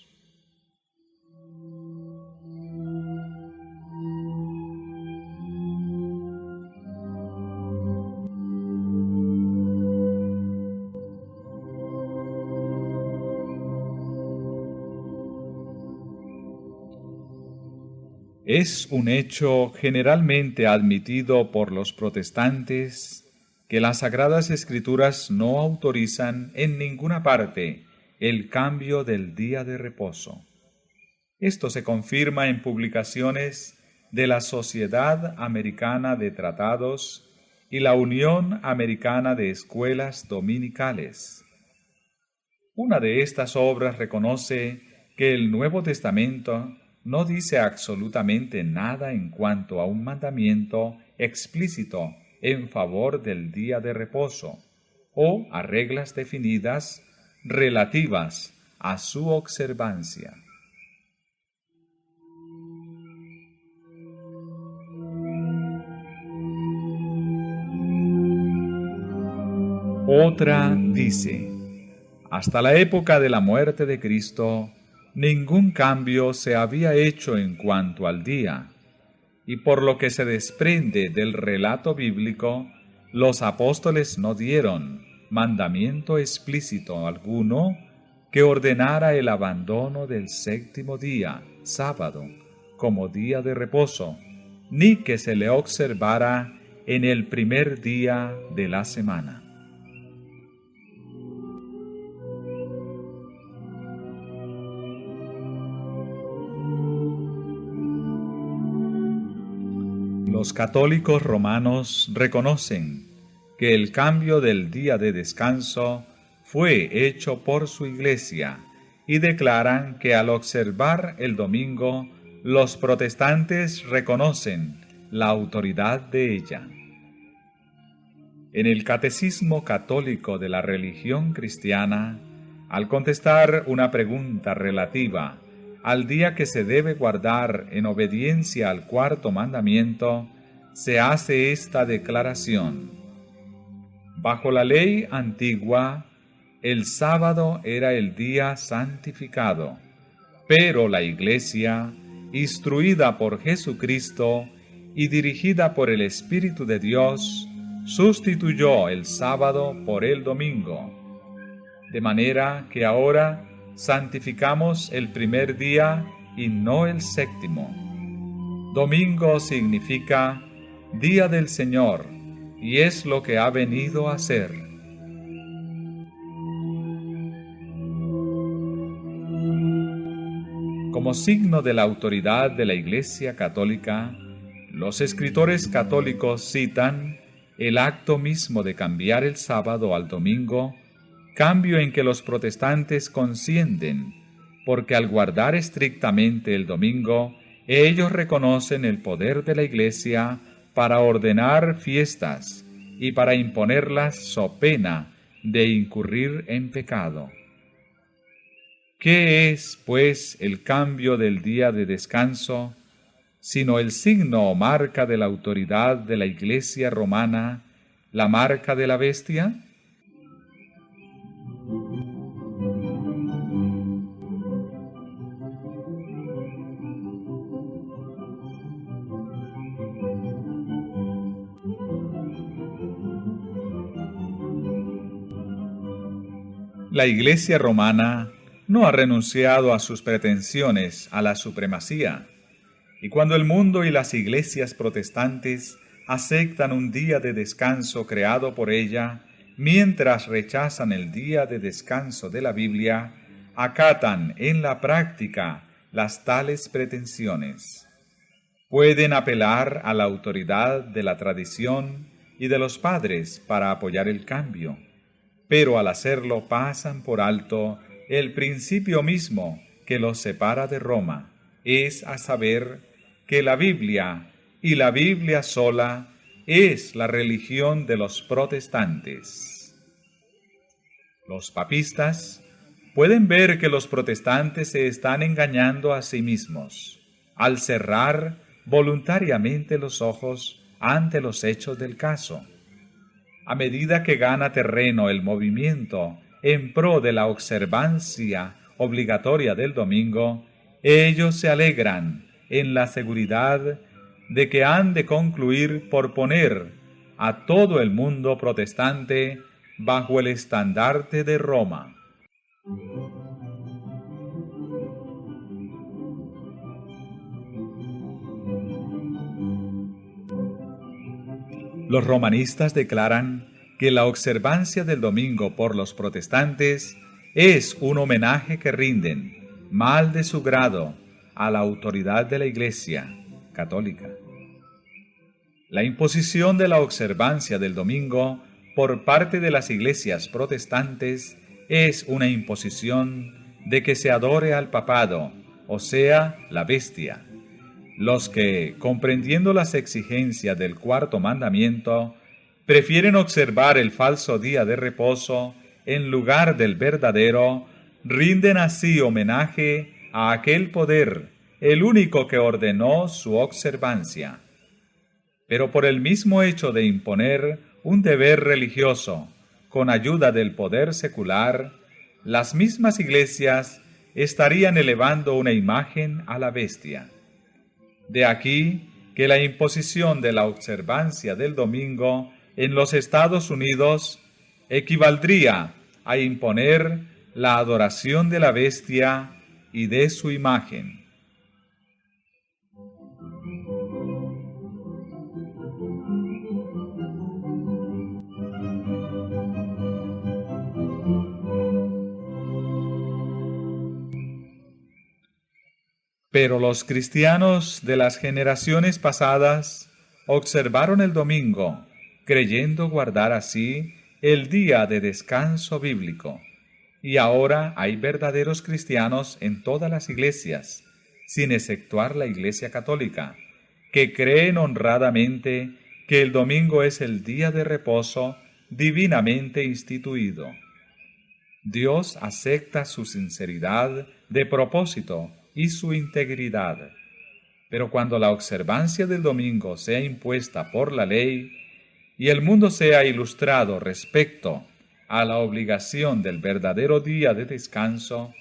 Es un hecho generalmente admitido por los protestantes que las Sagradas Escrituras no autorizan en ninguna parte el cambio del día de reposo. Esto se confirma en publicaciones de la Sociedad Americana de Tratados y la Unión Americana de Escuelas Dominicales. Una de estas obras reconoce que el Nuevo Testamento no dice absolutamente nada en cuanto a un mandamiento explícito en favor del día de reposo o a reglas definidas relativas a su observancia. Otra dice: hasta la época de la muerte de Cristo, ningún cambio se había hecho en cuanto al día, y por lo que se desprende del relato bíblico, los apóstoles no dieron mandamiento explícito alguno que ordenara el abandono del séptimo día, sábado, como día de reposo, ni que se le observara en el primer día de la semana. Los católicos romanos reconocen que el cambio del día de descanso fue hecho por su Iglesia y declaran que al observar el domingo, los protestantes reconocen la autoridad de ella. En el Catecismo Católico de la Religión Cristiana, al contestar una pregunta relativa al día que se debe guardar en obediencia al cuarto mandamiento, se hace esta declaración: bajo la ley antigua, el sábado era el día santificado, pero la Iglesia, instruida por Jesucristo y dirigida por el Espíritu de Dios, sustituyó el sábado por el domingo, de manera que ahora santificamos el primer día y no el séptimo. Domingo significa día del Señor, y es lo que ha venido a ser. Como signo de la autoridad de la Iglesia Católica, los escritores católicos citan el acto mismo de cambiar el sábado al domingo, cambio en que los protestantes consienten, porque al guardar estrictamente el domingo, ellos reconocen el poder de la Iglesia para ordenar fiestas y para imponerlas so pena de incurrir en pecado. ¿Qué es, pues, el cambio del día de descanso, sino el signo o marca de la autoridad de la Iglesia romana, la marca de la bestia? La Iglesia romana no ha renunciado a sus pretensiones a la supremacía, y cuando el mundo y las iglesias protestantes aceptan un día de descanso creado por ella, mientras rechazan el día de descanso de la Biblia, acatan en la práctica las tales pretensiones. Pueden apelar a la autoridad de la tradición y de los padres para apoyar el cambio, pero al hacerlo pasan por alto el principio mismo que los separa de Roma, es a saber, que la Biblia, y la Biblia sola, es la religión de los protestantes. Los papistas pueden ver que los protestantes se están engañando a sí mismos al cerrar voluntariamente los ojos ante los hechos del caso. A medida que gana terreno el movimiento en pro de la observancia obligatoria del domingo, ellos se alegran en la seguridad de que han de concluir por poner a todo el mundo protestante bajo el estandarte de Roma. Los romanistas declaran que la observancia del domingo por los protestantes es un homenaje que rinden, mal de su grado, a la autoridad de la Iglesia católica. La imposición de la observancia del domingo por parte de las iglesias protestantes es una imposición de que se adore al papado, o sea, la bestia. Los que, comprendiendo las exigencias del cuarto mandamiento, prefieren observar el falso día de reposo en lugar del verdadero, rinden así homenaje a aquel poder, el único que ordenó su observancia. Pero por el mismo hecho de imponer un deber religioso con ayuda del poder secular, las mismas iglesias estarían elevando una imagen a la bestia. De aquí que la imposición de la observancia del domingo en los Estados Unidos equivaldría a imponer la adoración de la bestia y de su imagen. Pero los cristianos de las generaciones pasadas observaron el domingo, creyendo guardar así el día de descanso bíblico. Y ahora hay verdaderos cristianos en todas las iglesias, sin exceptuar la Iglesia Católica, que creen honradamente que el domingo es el día de reposo divinamente instituido. Dios acepta su sinceridad de propósito y su integridad. Pero cuando la observancia del domingo sea impuesta por la ley y el mundo sea ilustrado respecto a la obligación del verdadero día de descanso,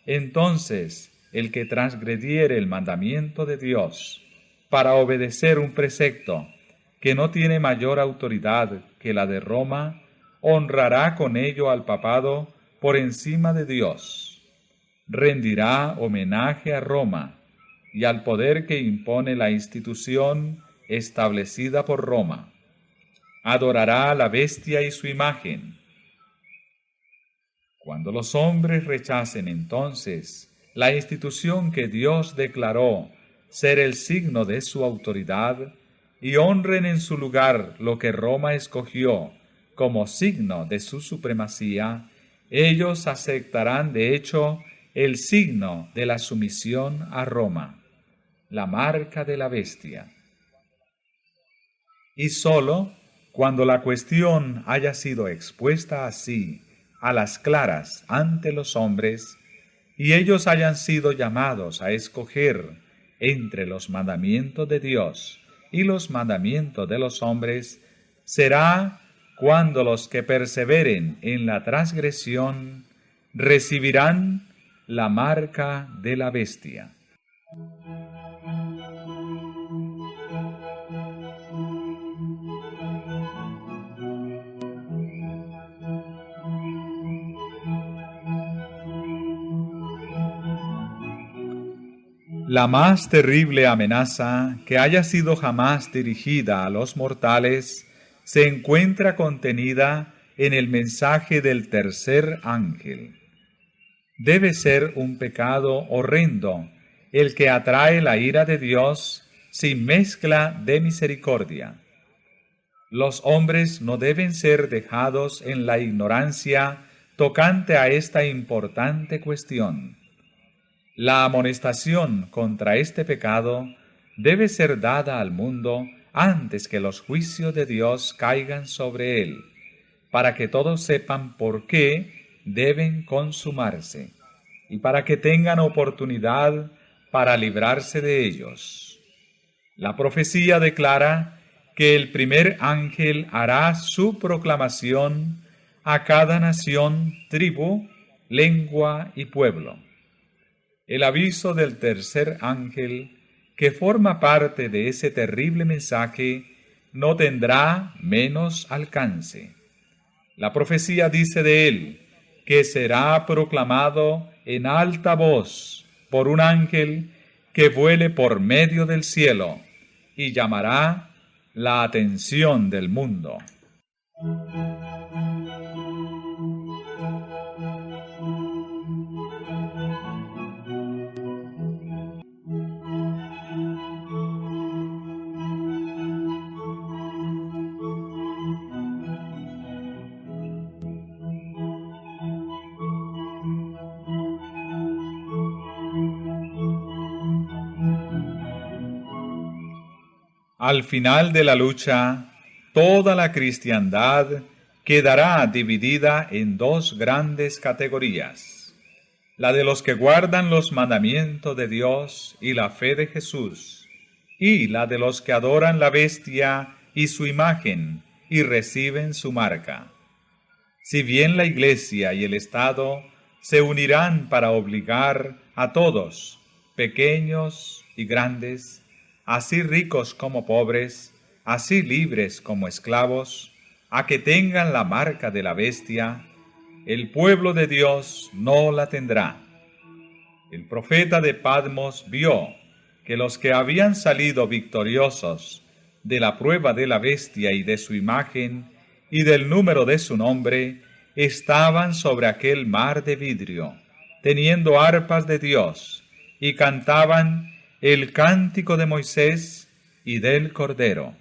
entonces el que transgrediere el mandamiento de Dios para obedecer un precepto que no tiene mayor autoridad que la de Roma, honrará con ello al papado por encima de Dios. Rendirá homenaje a Roma y al poder que impone la institución establecida por Roma. Adorará a la bestia y su imagen. Cuando los hombres rechacen entonces la institución que Dios declaró ser el signo de su autoridad y honren en su lugar lo que Roma escogió como signo de su supremacía, ellos aceptarán de hecho el signo de la sumisión a Roma, la marca de la bestia. Y sólo cuando la cuestión haya sido expuesta así a las claras ante los hombres, y ellos hayan sido llamados a escoger entre los mandamientos de Dios y los mandamientos de los hombres, será cuando los que perseveren en la transgresión recibirán la marca de la bestia. La más terrible amenaza que haya sido jamás dirigida a los mortales se encuentra contenida en el mensaje del tercer ángel. Debe ser un pecado horrendo el que atrae la ira de Dios sin mezcla de misericordia. Los hombres no deben ser dejados en la ignorancia tocante a esta importante cuestión. La amonestación contra este pecado debe ser dada al mundo antes que los juicios de Dios caigan sobre él, para que todos sepan por qué deben consumarse, y para que tengan oportunidad para librarse de ellos. La profecía declara que el primer ángel hará su proclamación a cada nación, tribu, lengua y pueblo. El aviso del tercer ángel, que forma parte de ese terrible mensaje, no tendrá menos alcance. La profecía dice de él que será proclamado en alta voz por un ángel que vuele por medio del cielo y llamará la atención del mundo. Al final de la lucha, toda la cristiandad quedará dividida en dos grandes categorías: la de los que guardan los mandamientos de Dios y la fe de Jesús, y la de los que adoran la bestia y su imagen y reciben su marca. Si bien la Iglesia y el Estado se unirán para obligar a todos, pequeños y grandes, así ricos como pobres, así libres como esclavos, a que tengan la marca de la bestia, el pueblo de Dios no la tendrá. El profeta de Patmos vio que los que habían salido victoriosos de la prueba de la bestia y de su imagen y del número de su nombre, estaban sobre aquel mar de vidrio, teniendo arpas de Dios, y cantaban el cántico de Moisés y del Cordero.